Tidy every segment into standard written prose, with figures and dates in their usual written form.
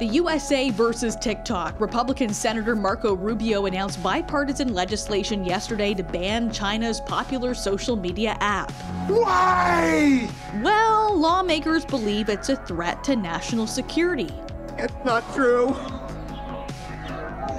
The USA versus TikTok. Republican Senator Marco Rubio announced bipartisan legislation yesterday to ban China's popular social media app. Why? Well, lawmakers believe it's a threat to national security. It's not true.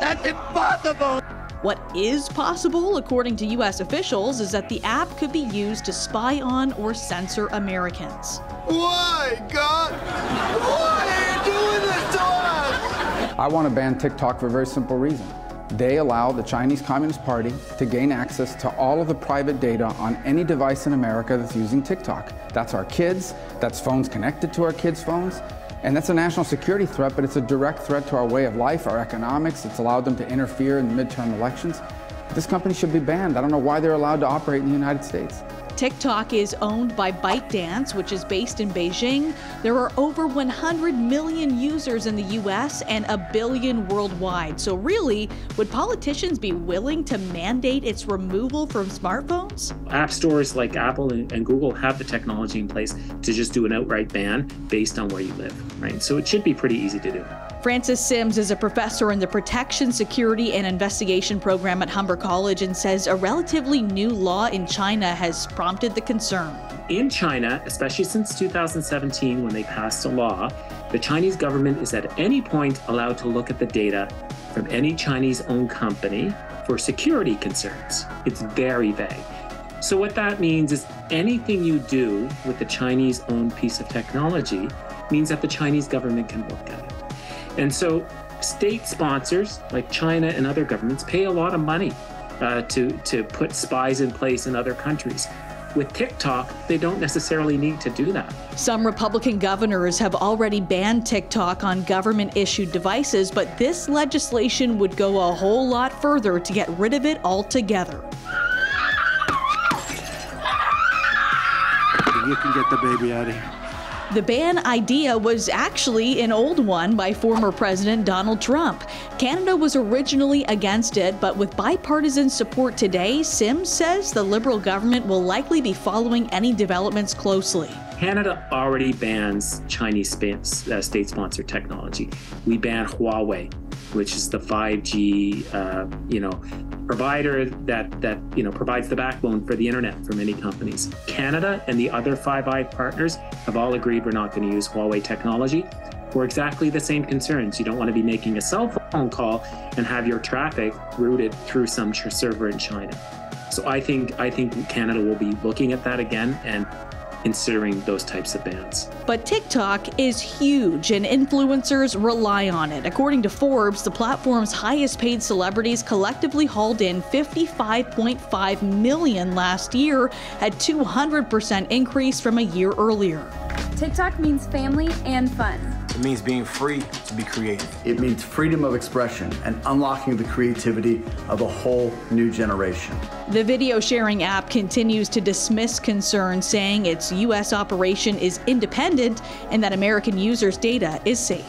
That's impossible. What is possible, according to U.S. officials, is that the app could be used to spy on or censor Americans. Why, God? Why are you doing this to us? I want to ban TikTok for a very simple reason. They allow the Chinese Communist Party to gain access to all of the private data on any device in America that's using TikTok. That's our kids, that's phones connected to our kids' phones. And that's a national security threat, but it's a direct threat to our way of life, our economics. It's allowed them to interfere in the midterm elections. This company should be banned. I don't know why they're allowed to operate in the United States. TikTok is owned by ByteDance, which is based in Beijing. There are over 100 million users in the U.S. and 1 billion worldwide. So really, would politicians be willing to mandate its removal from smartphones? App stores like Apple and Google have the technology in place to just do an outright ban based on where you live, right? So it should be pretty easy to do. Francis Sims is a professor in the Protection, Security, and Investigation program at Humber College and says a relatively new law in China has prompted the concern. In China, especially since 2017 when they passed a law, the Chinese government is at any point allowed to look at the data from any Chinese-owned company for security concerns. It's very vague. So what that means is anything you do with the Chinese-owned piece of technology means that the Chinese government can look at it. And so state sponsors like China and other governments pay a lot of money to put spies in place in other countries. With TikTok, they don't necessarily need to do that. Some Republican governors have already banned TikTok on government-issued devices, but this legislation would go a whole lot further to get rid of it altogether. You can get the baby out of here. The ban idea was actually an old one by former President Donald Trump. Canada was originally against it, but with bipartisan support today, Sims says the Liberal government will likely be following any developments closely. Canada already bans Chinese state-sponsored technology. We ban Huawei, which is the 5G, provider that provides the backbone for the internet for many companies. Canada and the other Five Eyes partners have all agreed we're not going to use Huawei technology for exactly the same concerns. You don't want to be making a cell phone call and have your traffic routed through some server in China. So I think Canada will be looking at that again and considering those types of bans. But TikTok is huge and influencers rely on it. According to Forbes, the platform's highest paid celebrities collectively hauled in $55.5 million last year, a 200% increase from a year earlier. TikTok means family and fun. It means being free to be creative. It means freedom of expression and unlocking the creativity of a whole new generation. The video sharing app continues to dismiss concerns, saying its U.S. operation is independent and that American users' data is safe.